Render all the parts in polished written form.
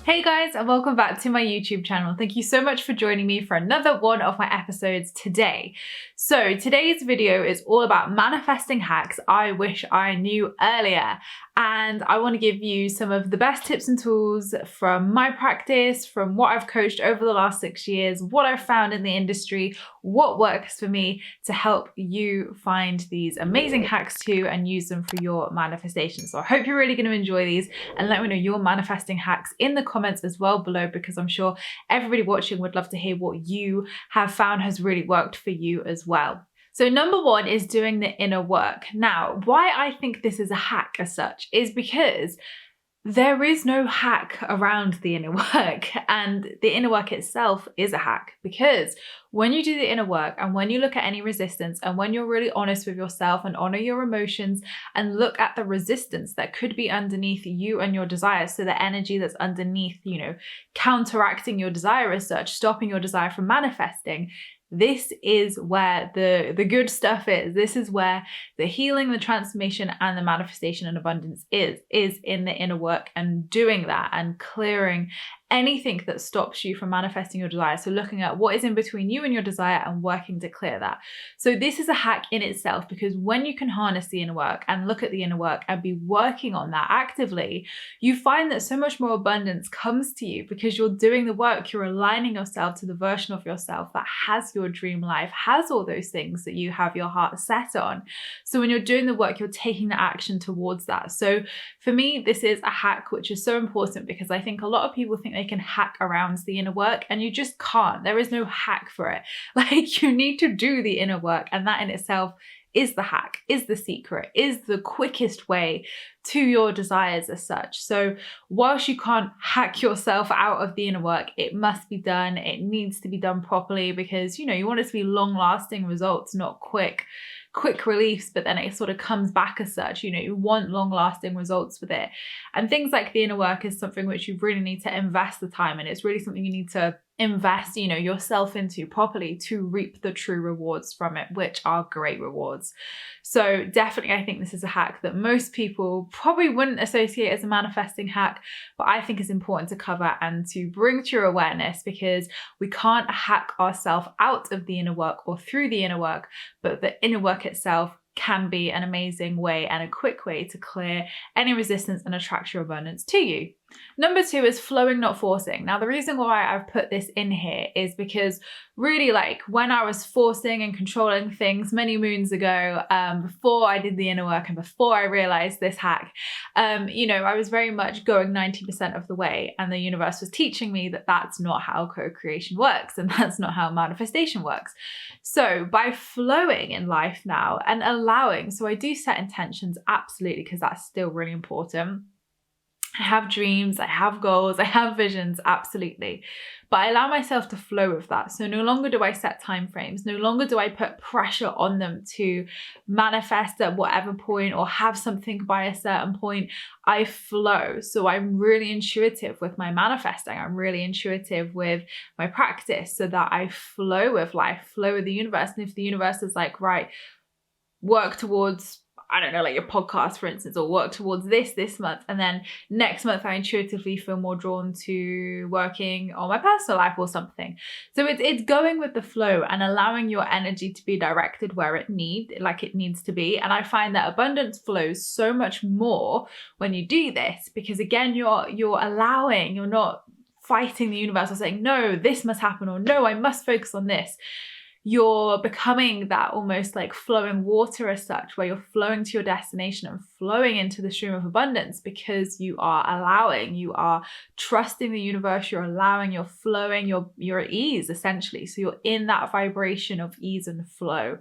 Hey guys, and welcome back to my YouTube channel. Thank you so much for joining me for another one of my episodes today. So today's video is all about manifesting hacks I wish I knew earlier. And I want to give you some of the best tips and tools from my practice, from what I've coached over the last 6 years, what I've found in the industry, what works for me to help you find these amazing hacks too and use them for your manifestation. So I hope you're really going to enjoy these, and let me know your manifesting hacks in the comments as well below, because I'm sure everybody watching would love to hear what you have found has really worked for you as well. So number one is doing the inner work. Now, why I think this is a hack as such is because there is no hack around the inner work, and the inner work itself is a hack, because when you do the inner work and when you look at any resistance and when you're really honest with yourself and honor your emotions and look at the resistance that could be underneath you and your desires, so the energy that's underneath, counteracting your desire as such, stopping your desire from manifesting, this is where the good stuff is. This is where the healing, the transformation, and the manifestation and abundance is in the inner work, and doing that and clearing anything that stops you from manifesting your desire. So looking at what is in between you and your desire and working to clear that. So this is a hack in itself, because when you can harness the inner work and look at the inner work and be working on that actively, you find that so much more abundance comes to you, because you're doing the work. You're aligning yourself to the version of yourself that has your dream life, has all those things that you have your heart set on. So when you're doing the work, you're taking the action towards that. So for me, this is a hack which is so important, because I think a lot of people think they can hack around the inner work, and you just can't. There is no hack for it. Like, you need to do the inner work, and that in itself is the hack, is the secret, is the quickest way to your desires as such. So whilst you can't hack yourself out of the inner work, it must be done. It needs to be done properly, because you want it to be long lasting results, not quick reliefs, but then it sort of comes back as such. You want long lasting results with it. And things like the inner work is something which you really need to invest the time in. It's really something you need to invest, yourself into properly to reap the true rewards from it, which are great rewards. So definitely, I think this is a hack that most people probably wouldn't associate as a manifesting hack, but I think is important to cover and to bring to your awareness, because we can't hack ourselves out of the inner work or through the inner work, but the inner work itself can be an amazing way and a quick way to clear any resistance and attract your abundance to you. Number two is flowing, not forcing. Now, the reason why I've put this in here is because really, like, when I was forcing and controlling things many moons ago, before I did the inner work and before I realized this hack, I was very much going 90% of the way, and the universe was teaching me that that's not how co-creation works, and that's not how manifestation works. So by flowing in life now and allowing, so I do set intentions, absolutely, because that's still really important. I have dreams, I have goals, I have visions, absolutely. But I allow myself to flow with that. So no longer do I set time frames, no longer do I put pressure on them to manifest at whatever point or have something by a certain point. I flow. So I'm really intuitive with my manifesting. I'm really intuitive with my practice, so that I flow with life, flow with the universe. And if the universe is like, right, work towards, I don't know, like your podcast, for instance, or work towards this month, and then next month I intuitively feel more drawn to working on my personal life or something. So it's going with the flow and allowing your energy to be directed where it needs to be. And I find that abundance flows so much more when you do this, because again, you're allowing, you're not fighting the universe or saying, no, this must happen, or no, I must focus on this. You're becoming that almost like flowing water as such, where you're flowing to your destination and flowing into the stream of abundance, because you are allowing, you are trusting the universe, you're allowing, you're flowing, you're at ease essentially. So you're in that vibration of ease and flow.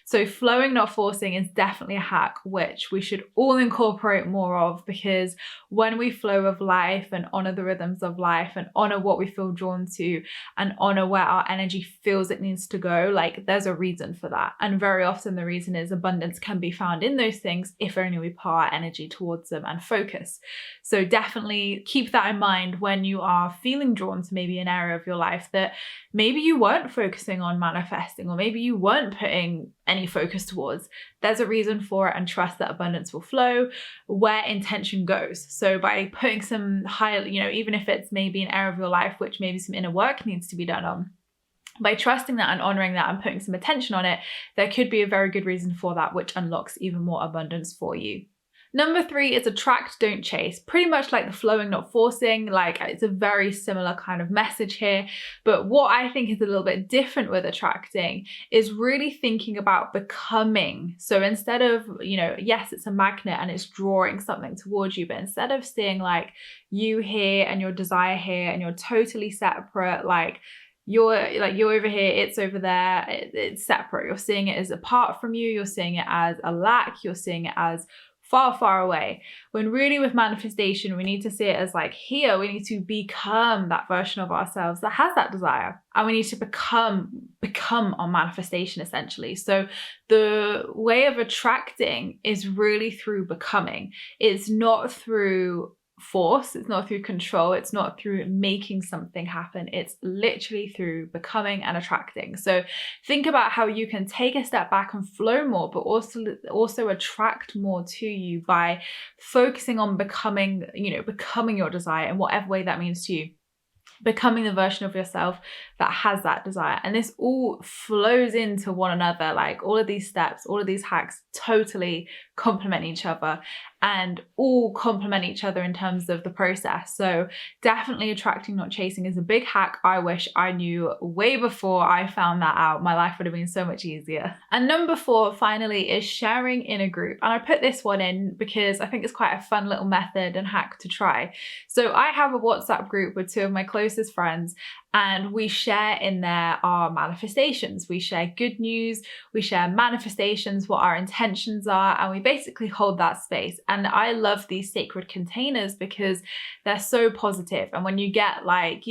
So flowing, not forcing, is definitely a hack which we should all incorporate more of, because when we flow with life and honor the rhythms of life and honor what we feel drawn to and honor where our energy feels it needs to go, like there's a reason for that. And very often the reason is abundance can be found in those things if only we put our energy towards them and focus. So definitely keep that in mind when you are feeling drawn to maybe an area of your life that maybe you weren't focusing on manifesting, or maybe you weren't putting any focus towards. There's a reason for it, and trust that abundance will flow where intention goes. So by putting some higher, even if it's maybe an area of your life which maybe some inner work needs to be done on, by trusting that and honoring that and putting some attention on it, there could be a very good reason for that, which unlocks even more abundance for you. Number 3 is attract, don't chase. Pretty much like the flowing, not forcing. Like, it's a very similar kind of message here. But what I think is a little bit different with attracting is really thinking about becoming. So instead of, yes, it's a magnet and it's drawing something towards you, but instead of seeing like you here and your desire here and you're totally separate, like you're over here, it's over there, it's separate. You're seeing it as apart from you. You're seeing it as a lack. You're seeing it as far, far away. When really with manifestation, we need to see it as like here, we need to become that version of ourselves that has that desire. And we need to become our manifestation essentially. So the way of attracting is really through becoming. It's not through force, it's not through control, it's not through making something happen, it's literally through becoming and attracting. So think about how you can take a step back and flow more, but also attract more to you by focusing on becoming your desire in whatever way that means to you. Becoming the version of yourself that has that desire. And this all flows into one another. Like all of these steps, all of these hacks totally complement each other and all complement each other in terms of the process. So definitely attracting, not chasing is a big hack I wish I knew way before I found that out. My life would have been so much easier. And number 4, finally, is sharing in a group. And I put this one in because I think it's quite a fun little method and hack to try. So I have a WhatsApp group with 2 of my closest friends, and we share in there our manifestations. We share good news, we share manifestations, what our intentions are, and we basically hold that space. And I love these sacred containers because they're so positive. And when you get like,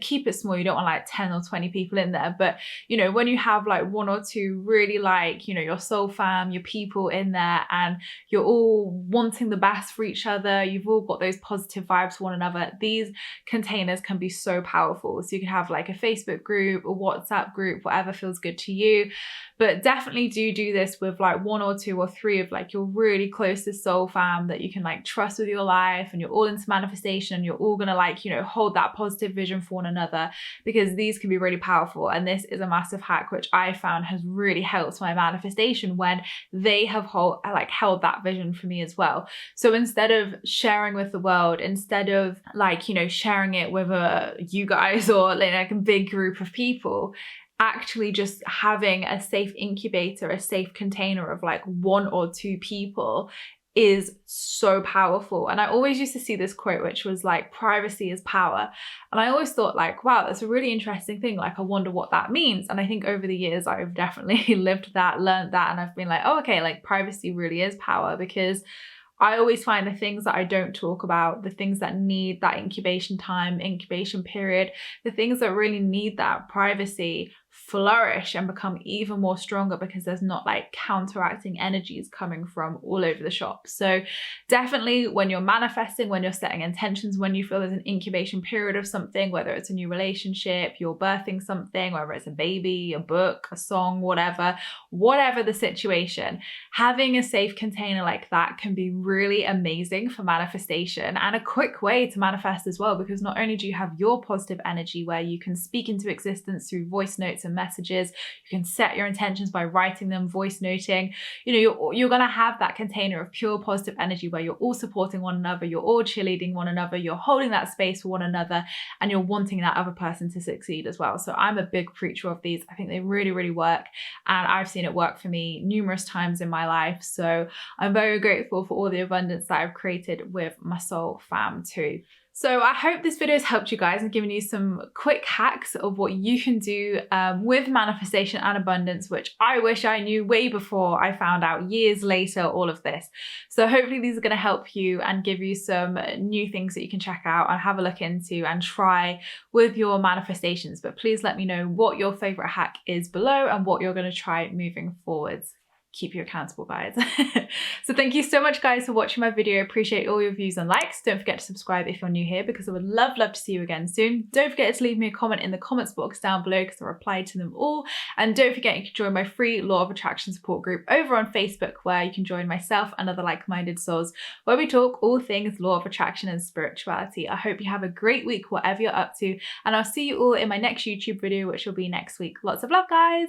keep it small, you don't want like 10 or 20 people in there, but when you have like 1 or 2 really like, your soul fam, your people in there, and you're all wanting the best for each other, you've all got those positive vibes for one another, these containers can be so powerful. So you can have like a Facebook group, a WhatsApp group, whatever feels good to you. But definitely do this with like 1 or 2 or 3 of like your really closest soul fam that you can like trust with your life, and you're all into manifestation, and you're all gonna like, hold that positive vision for one another, because these can be really powerful. And this is a massive hack which I found has really helped my manifestation when they have held that vision for me as well. So instead of sharing with the world, instead of like, sharing it with you guys or like a big group of people, actually just having a safe incubator, a safe container of like 1 or 2 people is so powerful. And I always used to see this quote which was like, privacy is power. And I always thought like, wow, that's a really interesting thing. Like, I wonder what that means. And I think over the years I've definitely lived that, learned that, and I've been like, oh, okay, like privacy really is power, because I always find the things that I don't talk about, the things that need that incubation time, incubation period, the things that really need that privacy flourish and become even more stronger, because there's not like counteracting energies coming from all over the shop. So definitely when you're manifesting, when you're setting intentions, when you feel there's an incubation period of something, whether it's a new relationship, you're birthing something, whether it's a baby, a book, a song, whatever the situation, having a safe container like that can be really amazing for manifestation, and a quick way to manifest as well, because not only do you have your positive energy where you can speak into existence through voice notes and messages, you can set your intentions by writing them, voice noting, you're going to have that container of pure positive energy where you're all supporting one another, you're all cheerleading one another, you're holding that space for one another, and you're wanting that other person to succeed as well. So I'm a big preacher of these. I think they really, really work, and I've seen it work for me numerous times in my life. So I'm very grateful for all the abundance that I've created with my soul fam too. So I hope this video has helped you guys and given you some quick hacks of what you can do with manifestation and abundance, which I wish I knew way before I found out years later all of this. So hopefully these are going to help you and give you some new things that you can check out and have a look into and try with your manifestations. But please let me know what your favorite hack is below and what you're going to try moving forwards. Keep you accountable, guys. So thank you so much, guys, for watching my video. Appreciate all your views and likes. Don't forget to subscribe if you're new here, because I would love to see you again soon. Don't forget to leave me a comment in the comments box down below, because I reply to them all. And don't forget you can join my free Law of Attraction support group over on Facebook, where you can join myself and other like-minded souls, where we talk all things Law of Attraction and spirituality. I hope you have a great week, whatever you're up to, and I'll see you all in my next YouTube video, which will be next week. Lots of love, guys.